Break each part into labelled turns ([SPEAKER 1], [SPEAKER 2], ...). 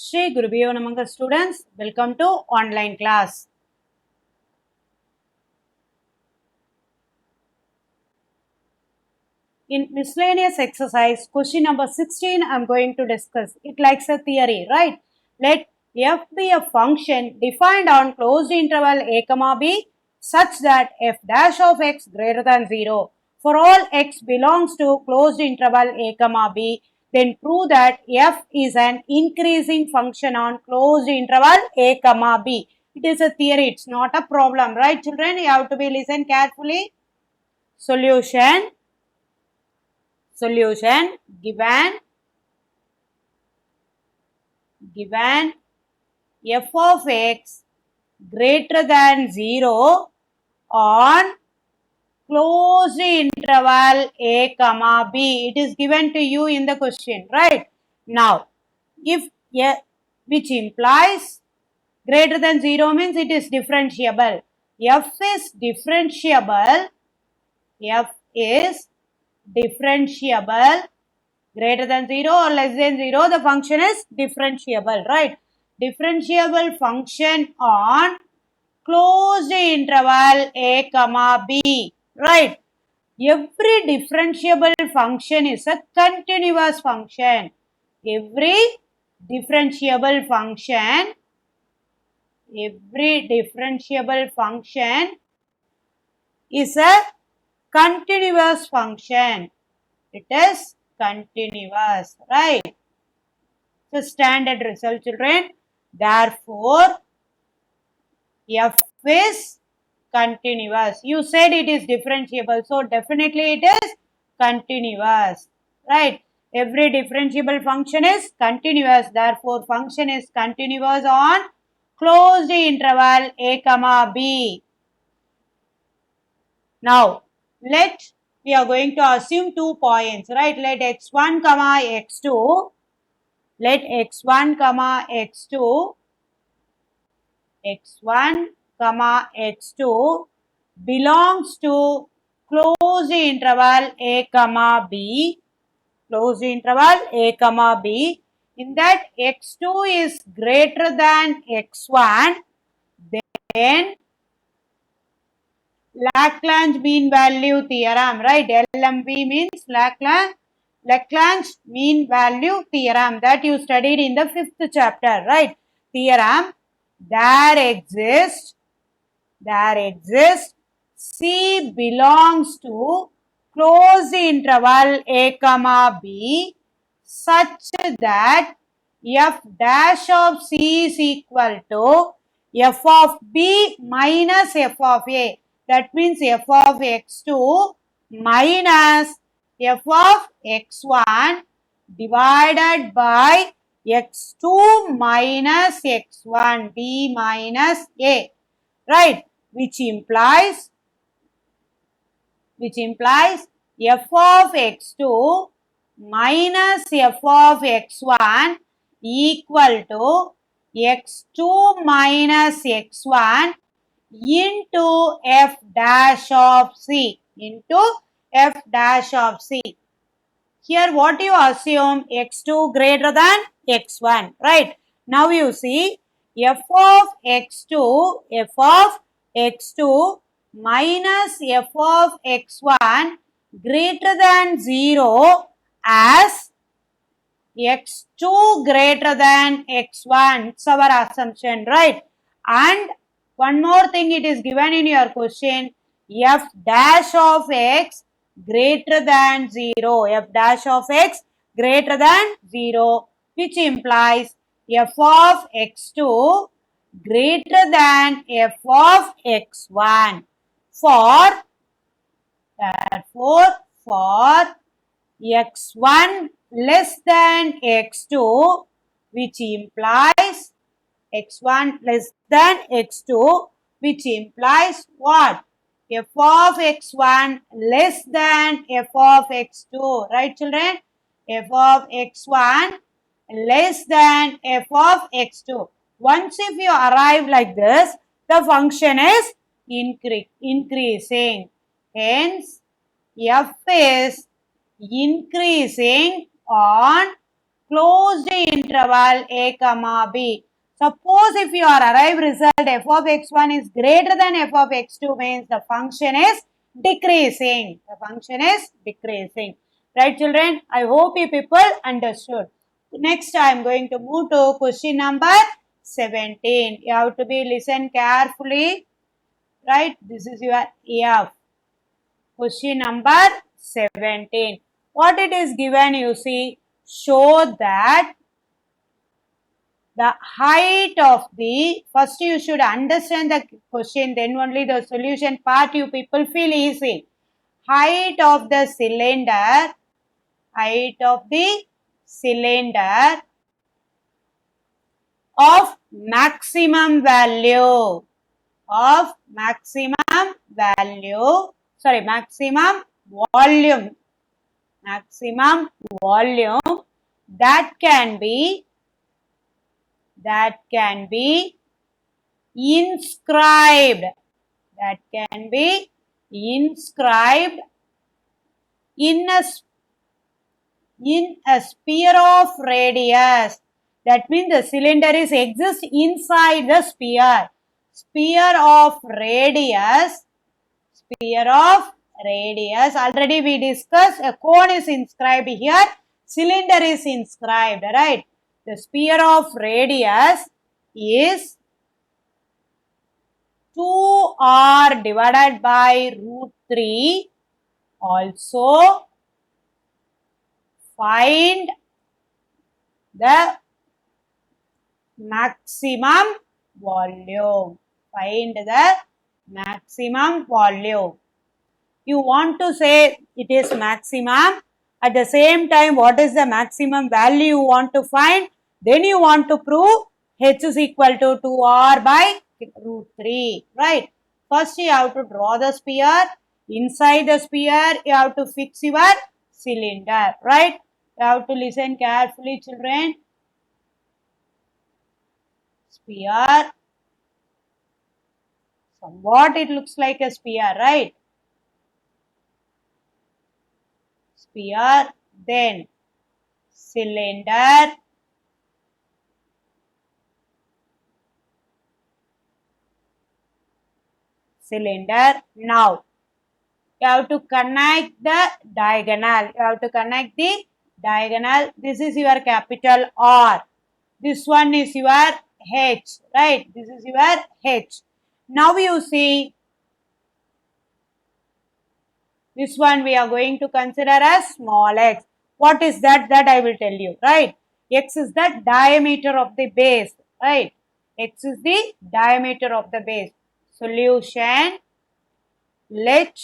[SPEAKER 1] Shri Gurubhyo Namaha students, welcome to online class. In miscellaneous exercise, question number 16, I am going to discuss. It likes a theory, right? Let f be a function defined on closed interval a comma b such that f dash of x greater than 0 for all x belongs to closed interval a comma b. Then prove that f is an increasing function on closed interval a comma b. It is a theory, it's not a problem, right children? You have to be listen carefully. Solution given f of x greater than 0 on closed interval a comma b. It is given to you in the question, right? Now, if which implies greater than 0 means it is differentiable. F is differentiable. F is differentiable. Greater than 0 or less than 0, the function is differentiable, right? Differentiable function on closed interval a comma b, right? Every differentiable function is a continuous function. Every differentiable function is a continuous function. It is continuous, right? So standard result children. Therefore, f is continuous. You said it is differentiable, so definitely it is continuous, right? Every differentiable function is continuous. Therefore, function is continuous on closed interval a comma b. Now, we are going to assume 2 points, right? Let x1 comma x2 belongs to closed interval a comma b. In that x2 is greater than x1, then Lagrange mean value theorem, right? LMV means Lagrange mean value theorem that you studied in the 5th chapter, right? Theorem, there exists C belongs to closed interval a comma b such that f dash of c is equal to f of b minus f of a. That means f of x2 minus f of x1 divided by x2 minus x1 b minus a, right? Which implies f of x2 minus f of x1 equal to x2 minus x1 into f dash of c, Here what you assume? x2 greater than x1, right? Now you see f of x2 minus f of x1 greater than 0 as x2 greater than x1. It's our assumption, right? And one more thing, it is given in your question, f dash of x greater than 0. F dash of x greater than 0, which implies f of x2 greater than f of x1. Therefore, for x1 less than x2, which implies x1 less than x2, which implies what? F of x1 less than f of x2, right children? F of x1 less than f of x2. Once if you arrive like this, the function is increasing. Hence, f is increasing on closed interval a comma b. Suppose if your arrived result f of x1 is greater than f of x2 means the function is decreasing. The function is decreasing. Right, children? I hope you people understood. Next, I am going to move to question number 17. You have to be listen carefully. Right? This is your F. Question number 17. What it is given, you see, show that the height of the, first you should understand the question, then only the solution part you people feel easy. Height of the cylinder of maximum volume that can be inscribed in a sphere of radius. That means the cylinder exists inside the sphere. Sphere of radius. Already we discussed a cone is inscribed here. Cylinder is inscribed, right? The sphere of radius is 2r divided by root 3. Also, find the maximum volume. You want to say it is maximum. At the same time, what is the maximum value you want to find? Then you want to prove h is equal to 2r by root 3. Right? First, you have to draw the sphere. Inside the sphere, you have to fix your cylinder. Right? You have to listen carefully, children. Sphere. Somewhat it looks like a sphere, right? Sphere, then cylinder, now you have to connect the diagonal. This is your capital R. This one is your H, right? This is your H. Now you see, this one we are going to consider as small x. What is that? That I will tell you, right? X is the diameter of the base, right? X is the diameter of the base. Solution, let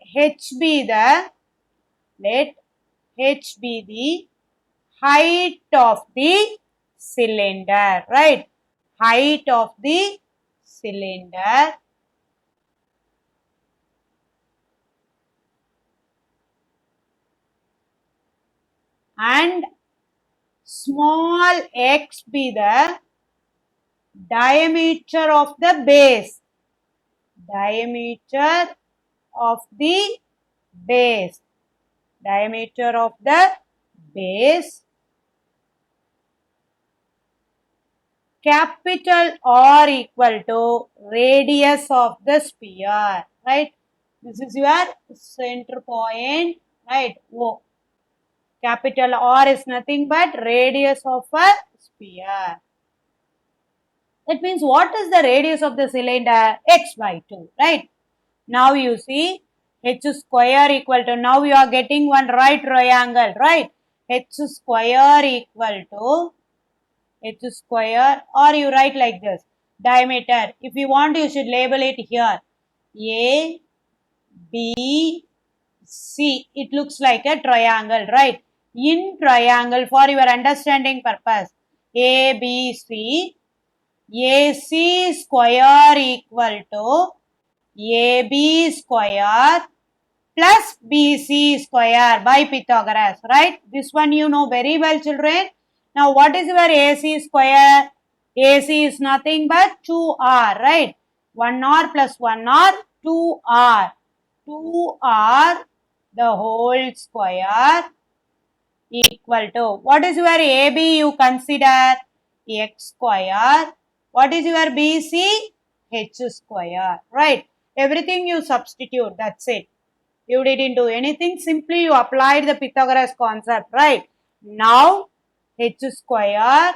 [SPEAKER 1] H be the height of the cylinder, right? Height of the cylinder and small x be the diameter of the base. Capital R equal to radius of the sphere, right? This is your center point, right? O. Capital R is nothing but radius of a sphere. That means what is the radius of the cylinder? X by 2, right? Now you see h square equal to, now you are getting one right triangle, right? H square equal to or you write like this, diameter. If you want, you should label it here. A, B, C. It looks like a triangle, right? In triangle, for your understanding purpose, A, B, C. AC square equal to AB square plus BC square by Pythagoras, right? This one you know very well, children. Now, what is your AC square? AC is nothing but 2R, right? 1R plus 1R, 2R. 2R the whole square equal to, what is your AB you consider? X square. What is your BC? H square, right? Everything you substitute, that's it. You didn't do anything, simply you applied the Pythagoras concept, right? Now, H square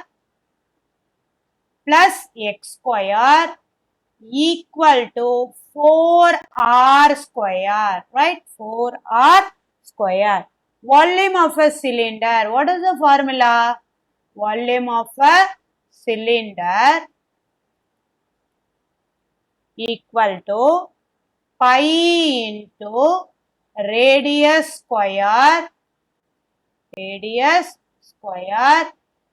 [SPEAKER 1] plus X square equal to 4R square, right? 4R square. Volume of a cylinder. What is the formula? Volume of a cylinder equal to pi into radius square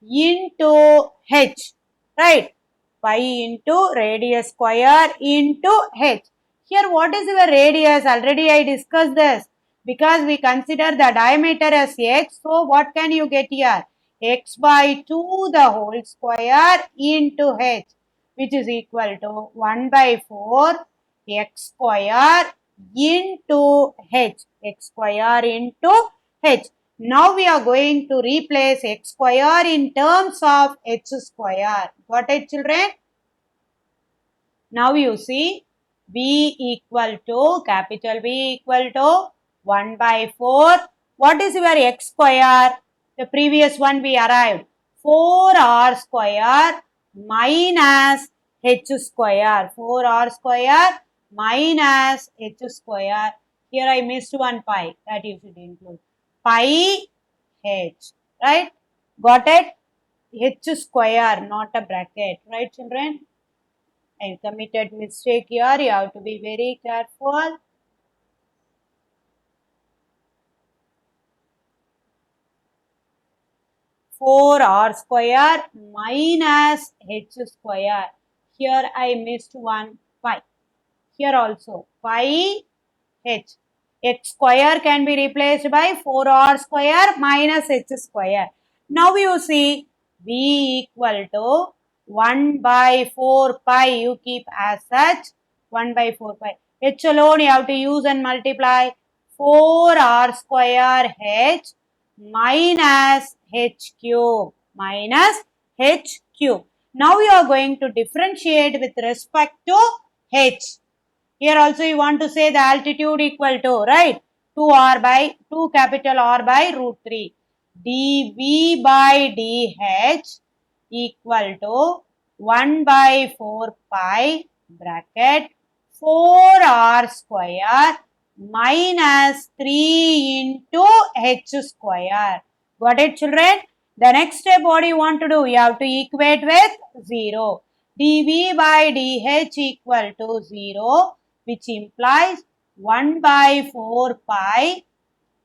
[SPEAKER 1] into h, right? Pi into radius square into h. Here what is your radius? Already I discussed this. Because we consider the diameter as x, so what can you get here? X by 2 the whole square into h, which is equal to 1 by 4 x square into h. X square into h. Now we are going to replace x square in terms of h square. Got it, children? Now you see B equal to, capital B equal to 1 by 4. What is your x square? The previous one we arrived. 4R square minus h square. 4R square minus h square. Here I missed one pi. That you should include. Pi h. Right? Got it? H square, not a bracket. Right, children? I committed mistake here. You have to be very careful. Four R square minus H square. Here I missed one pi. Here also pi H. X square can be replaced by 4R square minus H square. Now you see B equal to 1 by 4 pi. You keep as such 1 by 4 pi. H alone you have to use and multiply. 4R square H minus H cube. Minus H cube. Now you are going to differentiate with respect to H. Here also you want to say the altitude equal to, right? 2R by 2 capital R by root 3. dV by dH equal to 1 by 4 pi bracket 4R square minus 3 into H square. Got it, children? The next step, what do you want to do? You have to equate with 0. dV by dH equal to 0, which implies 1 by 4 pi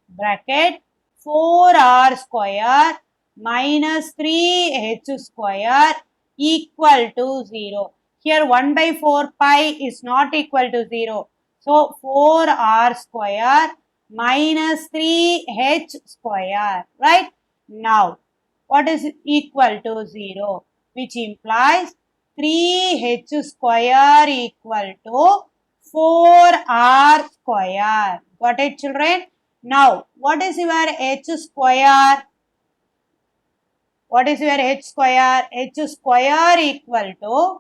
[SPEAKER 1] bracket 4R square minus 3H square equal to 0. Here 1 by 4 pi is not equal to 0. So 4R square minus 3H square, right? Now, what is equal to 0? Which implies 3H square equal to 4R square. Got it, children? Now, what is your H square? What is your H square? H square equal to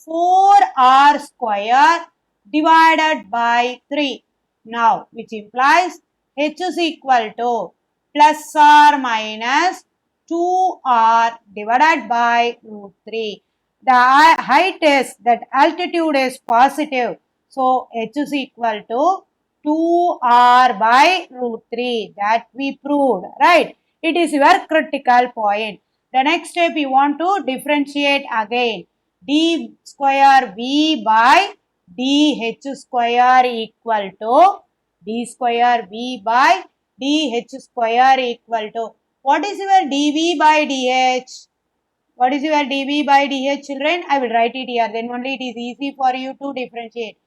[SPEAKER 1] 4R square divided by 3. Now, which implies H is equal to plus or minus 2R divided by root 3. The height is, that altitude is positive. So, H is equal to 2R by root 3. That we proved, right? It is your critical point. The next step you want to differentiate again. D square V by DH square equal to D square V by DH square equal to, what is your dV by dH? What is your dV by dH, children? I will write it here. Then only it is easy for you to differentiate.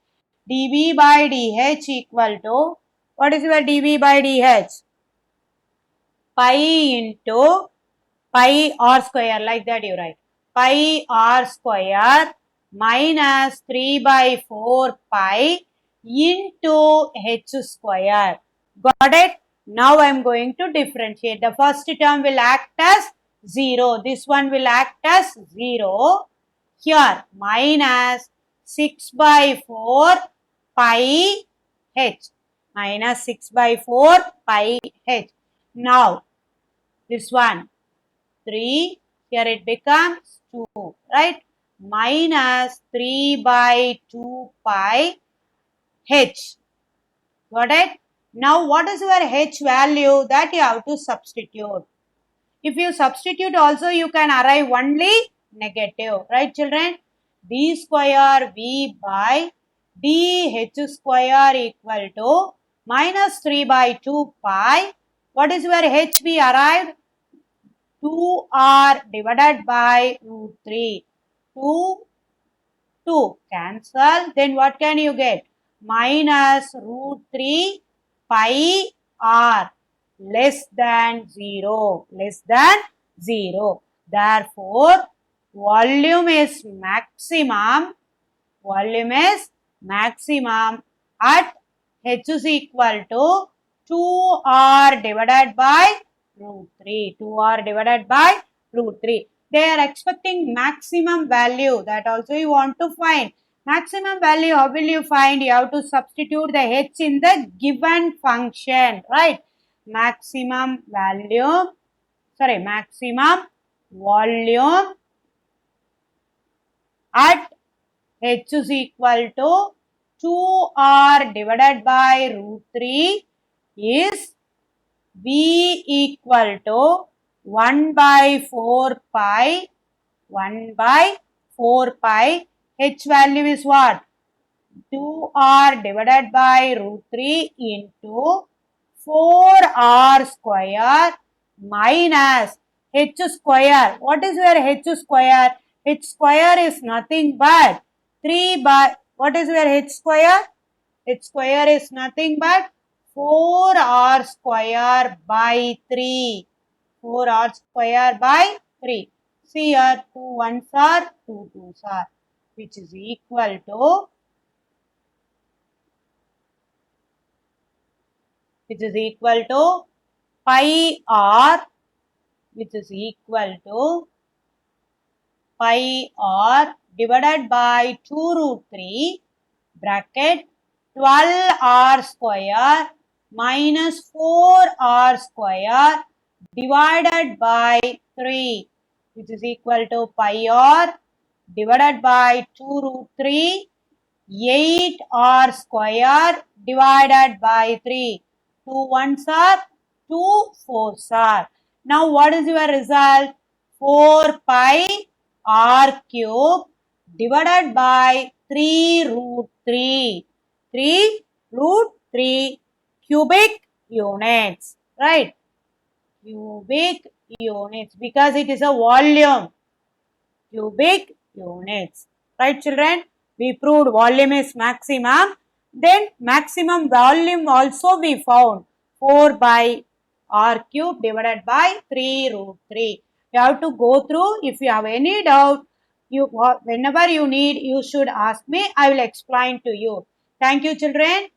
[SPEAKER 1] dV by dH equal to, what is your dV by dH? Pi into pi R square, like that you write. Pi R square minus 3 by 4 pi into H square. Got it? Now I am going to differentiate. The first term will act as 0. This one will act as 0. Here minus 6 by 4 pi h. Minus 6 by 4 pi h. Now this one 3. Here it becomes 2. Right? Minus 3 by 2 pi h. Got it? Now what is your h value? That you have to substitute. If you substitute also, you can arrive only negative. Right children? D square V by dh square equal to minus 3 by 2 pi. What is your h we arrived? 2r divided by root 3. 2 cancel. Then what can you get? Minus root 3 pi r less than 0. Less than 0. Therefore, volume is maximum. Volume is maximum at h is equal to 2r divided by root 3. 2r divided by root 3. They are expecting maximum value. That also you want to find. Maximum value, how will you find? You have to substitute the h in the given function. Right? Maximum value. Maximum volume at h is equal to 2r divided by root 3 is V equal to 1 by 4 pi, 1 by 4 pi, h value is what? 2r divided by root 3 into 4r square minus h square. What is your h square? H square is nothing but 3 by, what is your h square? H square is nothing but 4r square by 3. 4r square by 3. See here, 2 ones are, 2 twos are, which is equal to, pi r, which is equal to pi r divided by 2 root 3 bracket 12r square minus 4r square divided by 3, which is equal to pi r divided by 2 root 3, 8r square divided by 3. 2 ones are, 2 fours are. Now what is your result? 4 pi r cube divided by 3 root 3. 3 root 3 cubic units. Right? Cubic units, because it is a volume. Cubic units. Right children? We proved volume is maximum. Then maximum volume also we found. 4 by r cube divided by 3 root 3. You have to go through. If you have any doubt, whenever you need, you should ask me. I will explain to you. Thank you children.